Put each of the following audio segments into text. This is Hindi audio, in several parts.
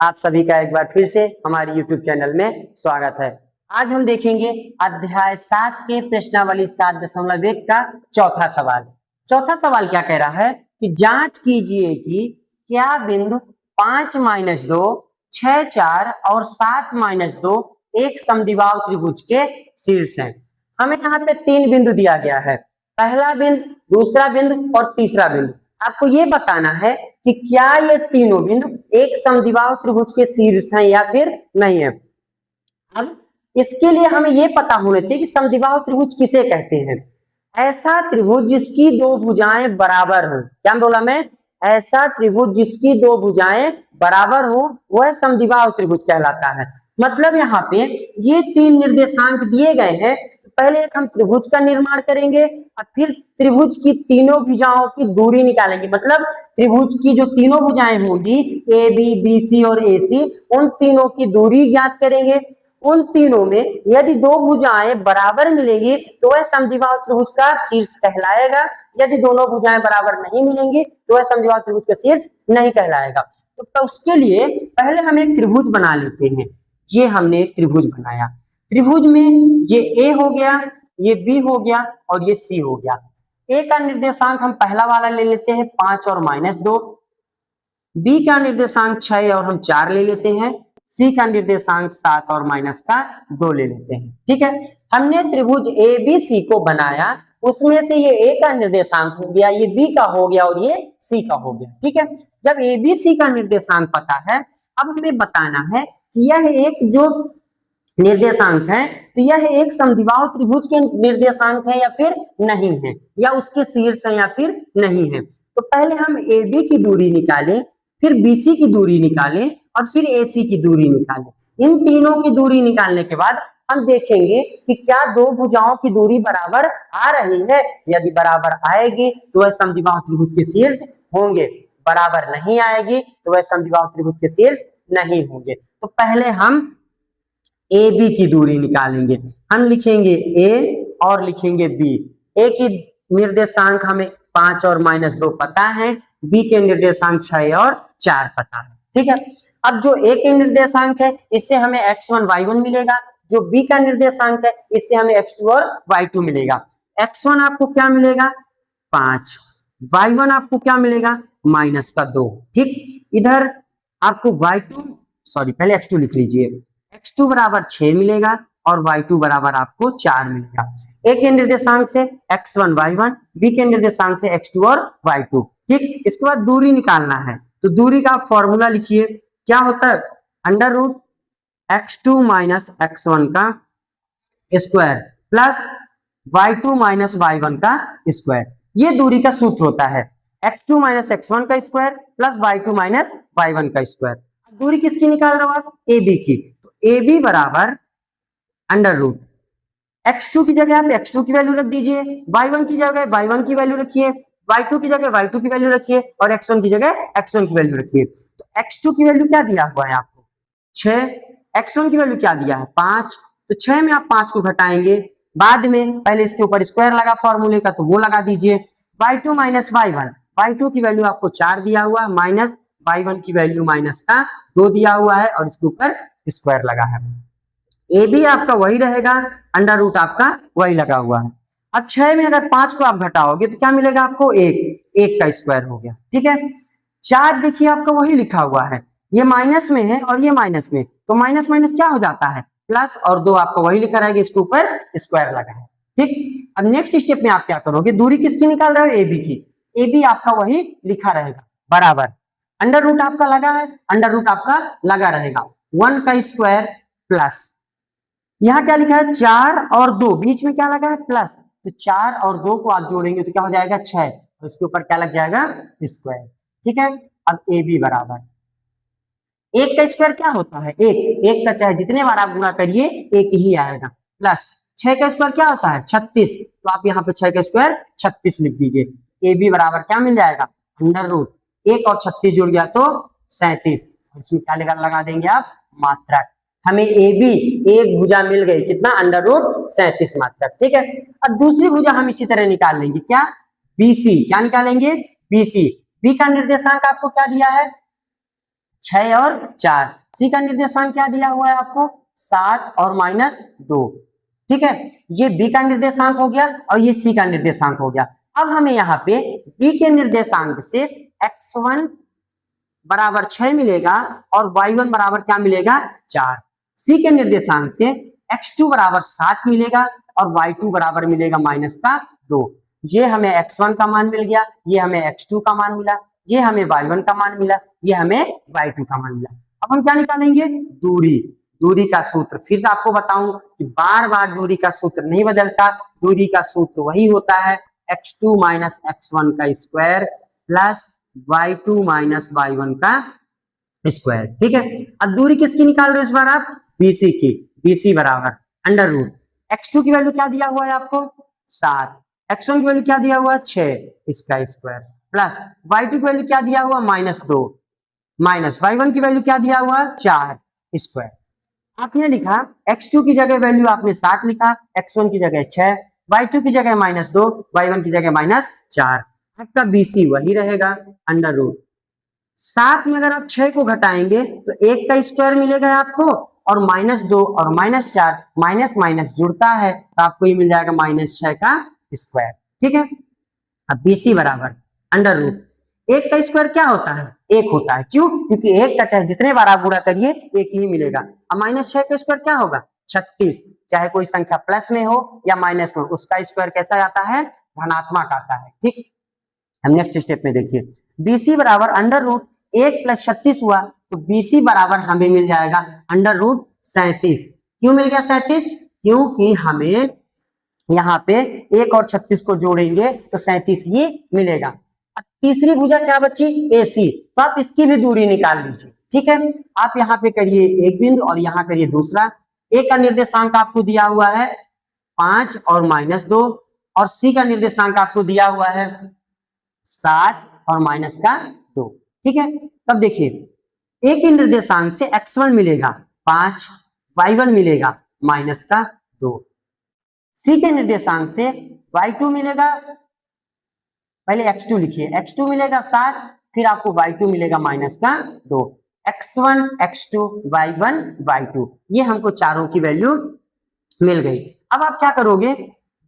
आप सभी का एक बार फिर से हमारे YouTube चैनल में स्वागत है। आज हम देखेंगे अध्याय 7 के प्रश्नावली 7.1 का चौथा सवाल। चौथा सवाल क्या कह रहा है कि जांच कीजिए कि क्या बिंदु 5-2, 6, 4 और 7-2 एक समद्विबाहु त्रिभुज के शीर्ष हैं। हमें यहाँ पे 3 बिंदु दिया गया है, पहला बिंदु, दूसरा बिंदु और तीसरा बिंदु। आपको ये बताना है कि क्या ये तीनों बिंदु एक समद्विबाहु त्रिभुज के शीर्ष हैं या फिर नहीं है। अब इसके लिए हमें ये पता होना चाहिए कि समद्विबाहु त्रिभुज किसे कहते हैं। ऐसा त्रिभुज जिसकी दो भुजाएं बराबर हो, क्या बोला मैं, ऐसा त्रिभुज जिसकी दो भुजाएं बराबर हो वह समद्विबाहु त्रिभुज कहलाता है। मतलब यहाँ पे ये 3 निर्देशांक दिए गए हैं, पहले एक हम त्रिभुज का निर्माण करेंगे और फिर त्रिभुज की तीनों भुजाओं की दूरी निकालेंगे। मतलब त्रिभुज की जो तीनों भुजाएं होंगी ए बी, बी सी और ए सी, उन तीनों की दूरी ज्ञात करेंगे। उन तीनों में यदि दो भुजाएं बराबर मिलेंगी तो वह समद्विबाहु त्रिभुज का शीर्ष कहलाएगा। यदि दोनों भुजाएं बराबर नहीं मिलेंगी तो वह समद्विबाहु त्रिभुज का शीर्ष नहीं कहलाएगा। तो उसके लिए पहले हम एक त्रिभुज बना लेते हैं। ये हमने एक त्रिभुज बनाया, त्रिभुज में ये ए हो गया, ये बी हो गया और ये सी हो गया। ए का निर्देशांक हम पहला वाला ले लेते हैं 5 और -2, बी का निर्देशांक 6 और हम 4 ले लेते हैं, सी का निर्देशांक 7 और -2 ले लेते हैं। ठीक है, हमने त्रिभुज ए बी सी को बनाया, उसमें से ये ए का निर्देशांक हो गया, ये बी का हो गया और ये सी का हो गया। ठीक है, जब ए बी सी का निर्देशांक पता है, अब हमें बताना है कि यह एक जो निर्देशांक है तो यह एक समद्विबाहु त्रिभुज के निर्देशांक है या फिर नहीं है, या उसके शीर्ष है या फिर नहीं है। तो पहले हम ए बी की दूरी निकालें, फिर बी सी की दूरी निकालें और फिर ए सी की दूरी निकालें। इन तीनों की दूरी निकालने के बाद हम देखेंगे कि क्या दो भुजाओं की दूरी बराबर आ रही है। यदि बराबर आएगी तो वह समद्विबाहु त्रिभुज के शीर्ष होंगे, बराबर नहीं आएगी तो वह समद्विबाहु त्रिभुज के शीर्ष नहीं होंगे। तो पहले हम ए बी की दूरी निकालेंगे। हम लिखेंगे ए और लिखेंगे बी। ए की निर्देशांक हमें 5 और -2 पता है, बी के निर्देशांक 6 और 4 पता है। ठीक है, अब जो ए के निर्देशांक है इससे हमें x1 y1 मिलेगा, जो बी का निर्देशांक है इससे हमें x2 और y2 मिलेगा। x1 आपको क्या मिलेगा 5, y1 आपको क्या मिलेगा -2। ठीक, इधर आपको y2 सॉरी पहले x2 लिख लीजिए, x2 बराबर 6 मिलेगा और y2 बराबर आपको 4 मिलेगा। ए के निर्देशांक से x1 y1, बी के निर्देशांक से x2 और y2। ठीक, इसके बाद दूरी निकालना है, तो दूरी का फॉर्मूला लिखिए, क्या होता है √x2 - x1 का स्क्वायर प्लस y2 - y1 का स्क्वायर। ये दूरी का सूत्र होता है, x2 - x1 का स्क्वायर प्लस y2 - y1 का स्क्वायर। दूरी किसकी निकाल रहे हो आप, ए बी की। तो ए बी बराबर √x2 की जगह आप x2 की वैल्यू रख दीजिए, y1 की जगह y1 की वैल्यू रखिए, y2 की जगह y2 की वैल्यू रखिए और x1 की जगह x1 की वैल्यू रखिए। तो x2 की वैल्यू क्या दिया हुआ है आपको 6, x1 की वैल्यू क्या दिया है 5, तो 6 में आप 5 को घटाएंगे, बाद में पहले इसके ऊपर स्क्वायर लगा फॉर्मूले का तो वो लगा दीजिए। y2 - y1, y2 की वैल्यू आपको 4 दिया हुआ माइनस y1 की वैल्यू -2 दिया हुआ है और इसके ऊपर स्क्वायर लगा है। ए बी आपका वही रहेगा, √ आपका वही लगा हुआ है। अब 6 में अगर 5 को आप घटाओगे तो क्या मिलेगा आपको 1 का स्क्वायर हो गया। ठीक है, 4 देखिए आपका वही लिखा हुआ है, ये माइनस में है और ये माइनस में, तो माइनस माइनस क्या हो जाता है प्लस, और 2 आपका वही लिखा रहेगा, इसके ऊपर स्क्वायर लगा है। ठीक, अब नेक्स्ट स्टेप में आप क्या करोगे, दूरी किसकी निकाल रहे हो ए बी की, ए बी आपका वही लिखा रहेगा बराबर √ आपका लगा है, √ आपका लगा रहेगा 1 का स्क्वायर प्लस, यहाँ क्या लिखा है 4 और 2, बीच में क्या लगा है प्लस, तो 4 और 2 को आप जोड़ेंगे तो क्या हो जाएगा 6 और इसके ऊपर क्या लग जाएगा स्क्वायर। ठीक है, अब ए बी बराबर 1 का स्क्वायर क्या होता है 1 का चाहे जितने बार आप गुणा करिए 1 ही आएगा, प्लस 6 का स्क्वायर क्या होता है 36, तो आप यहाँ पे 6 का स्क्वायर 36 लिख दीजिए। ए बी बराबर क्या मिल जाएगा √ 1 और 36 जुड़ गया तो 37, इसमें क्या लगा देंगे आप मात्रक। हमें ए बी एक भुजा मिल गई, कितना √ 37 मात्रक। ठीक है, अब दूसरी भुजा हम इसी तरह निकाल लेंगे, क्या बी सी, क्या निकालेंगे बी सी। बी का निर्देशांक आपको क्या दिया है 6 और 4। सी का निर्देशांक क्या दिया हुआ है आपको? 7 और -2। ठीक है, ये बी का निर्देशांक हो गया और ये सी का निर्देशांक हो गया। अब हमें यहाँ पे बी के निर्देशांक से x1 बराबर 6 मिलेगा और y1 बराबर क्या मिलेगा? 4। सी के निर्देशांक से x2 बराबर 7 मिलेगा और y2 बराबर मिलेगा -2। ये हमें x1 का मान मिल गया, ये हमें x2 का मान मिला, ये हमें y1 का मान मिला, ये हमें y2 का मान मिला। अब हम क्या निकालेंगे? दूरी। दूरी का सूत्र फिर से आपको बताऊं कि बार बार दूरी का सूत्र नहीं बदलता। दूरी का सूत्र वही होता है x2 माइनस x1 का square plus y2 minus y1 का स्क्वायर। ठीक है, अब दूरी किसकी निकाल रहे हो इस बार आप? BC की। BC बराबर अंडर रूट x2 की वैल्यू क्या दिया हुआ है आपको? 7। x1 की वैल्यू क्या दिया हुआ है? 6, इसका स्क्वायर प्लस y2 की वैल्यू क्या दिया हुआ? -2 माइनस y1 की वैल्यू क्या दिया हुआ? 4 स्क्वायर। आपने लिखा x2 की जगह वैल्यू आपने 7 लिखा, x1 की जगह 6, y2 की जगह -2, y1 की जगह -4। आपका BC वही रहेगा अंडर रूट 7 में अगर आप 6 को घटाएंगे तो 1 का स्क्वायर मिलेगा आपको और -2 और -4 माइनस माइनस जुड़ता है तो आपको ये मिल जाएगा -6 का स्क्वायर। ठीक है, अब BC बराबर अंडर रूट 1 का स्क्वायर क्या होता है? 1 होता है। क्यों? क्योंकि 1 का चाहे जितने बार आप गुणा करिए 1 ही मिलेगा। अब -6 का स्क्वायर क्या होगा? 36। चाहे कोई संख्या प्लस में हो या माइनस में, उसका स्क्वायर कैसा आता है? धनात्मक आता है। ठीक, हम नेक्स्ट स्टेप में देखिए BC बराबर अंडर रूट 1 प्लस 36 हुआ तो BC बराबर हमें मिल जाएगा अंडर रूट 37। क्यों मिल गया 37? क्योंकि हमें यहाँ पे 1 और 36 को जोड़ेंगे तो 37 ही मिलेगा। अब तीसरी भुजा क्या बची? AC, तो आप इसकी भी दूरी निकाल लीजिए। ठीक है, आप यहाँ पे करिए एक बिंदु और यहाँ करिए दूसरा। A का निर्देशांक आपको दिया हुआ है 5 और -2 और C का निर्देशांक आपको दिया हुआ है 7 और -2। ठीक है, तब देखिए A के निर्देशांक से x1 मिलेगा 5, y1 मिलेगा -2। C के निर्देशांक से y2 मिलेगा, पहले x2 लिखिए, x2 मिलेगा 7, फिर आपको y2 मिलेगा -2। x1 x2 y1 y2 ये हमको चारों की वैल्यू मिल गई। अब आप क्या करोगे?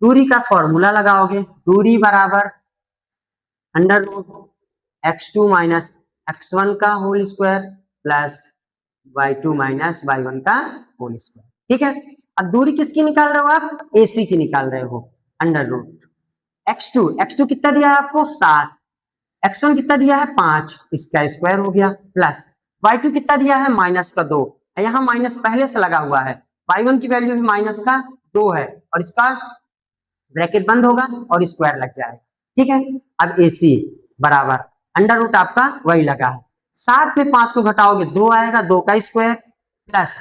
दूरी का फॉर्मूला लगाओगे। दूरी बराबर under root x2 minus x1 का whole square plus y2 minus y1 का होल स्क्वायर। ठीक है, अब दूरी किसकी निकाल रहे हो आप? AC की निकाल रहे हो। अंडर रूट x2 कितना दिया है आपको? 7, x1 कितना दिया है? 5, इसका स्क्वायर हो गया प्लस y2 कितना दिया है? -2, यहाँ माइनस पहले से लगा हुआ है। y1 की वैल्यू भी -2 है और इसका ब्रैकेट बंद होगा और स्क्वायर लग जाएगा। ठीक है, अब AC बराबर अंडर रूट आपका वही लगा है। 7 में 5 को घटाओगे 2 आएगा, 2 का स्क्वायर प्लस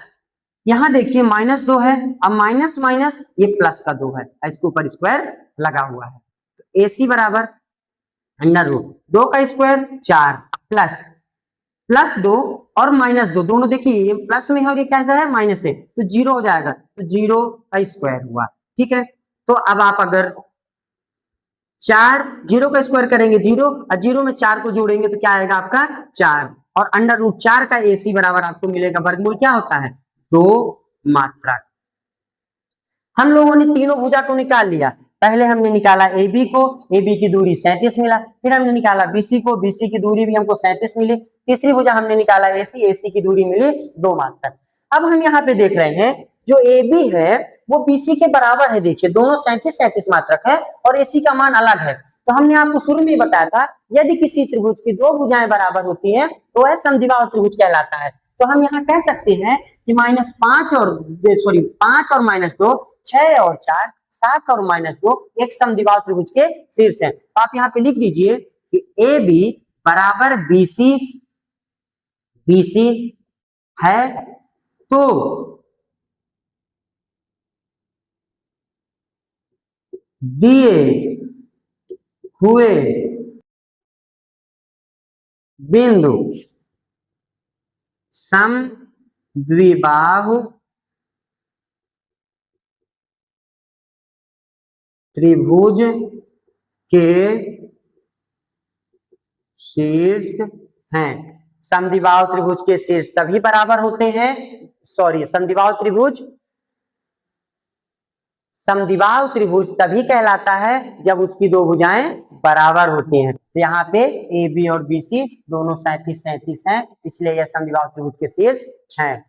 यहाँ देखिए -2 है, अब माइनस माइनस ये प्लस का 2 है, इसके ऊपर स्क्वायर लगा हुआ है। तो AC बराबर अंडर रूट 2 का स्क्वायर 4 प्लस +2 और -2 दोनों देखिए ये प्लस में है और ये कैसा है? माइनस है, तो 0 हो जाएगा, तो 0 का स्क्वायर हुआ। ठीक है, तो अब आप अगर 4 0 का स्क्वायर करेंगे 0 और 0 में 4 को जोड़ेंगे तो क्या आएगा आपका? 4 और अंडर रूट 4 का AC बराबर आपको मिलेगा वर्गमूल क्या होता है? 2 मात्रक। हम लोगों ने तीनों भुजा को निकाल लिया। पहले हमने निकाला AB को, AB की दूरी 37 मिला, फिर हमने निकाला BC को, BC की दूरी भी हमको 37 मिली, तीसरी भुजा हमने निकाला AC, AC की दूरी मिली 2 मात्रक। अब हम यहाँ पे देख रहे हैं जो AB है वो BC के बराबर है। देखिए दोनों 37 मात्रक है और AC का मान अलग है। तो हमने आपको शुरू में बताया था यदि किसी त्रिभुज की दो भुजाएं बराबर होती है तो वह समद्विबाहु त्रिभुज कहलाता है। तो हम यहाँ कह सकते हैं कि -5 और 2, 6 और 4, 7 और -2 एक समद्विबाहु त्रिभुज के शीर्ष हैं। तो आप यहाँ पे लिख दीजिए कि AB बराबर BC है तो दिए हुए बिंदु समद्विबाहु त्रिभुज के शीर्ष हैं। समद्विबाहु त्रिभुज के शीर्ष तभी बराबर होते हैं, सॉरी समद्विबाहु त्रिभुज तभी कहलाता है जब उसकी दो भुजाएं बराबर होती हैं। तो यहाँ पे ए बी और बी सी दोनों 37 37 हैं, इसलिए यह समद्विबाहु त्रिभुज के शीर्ष हैं।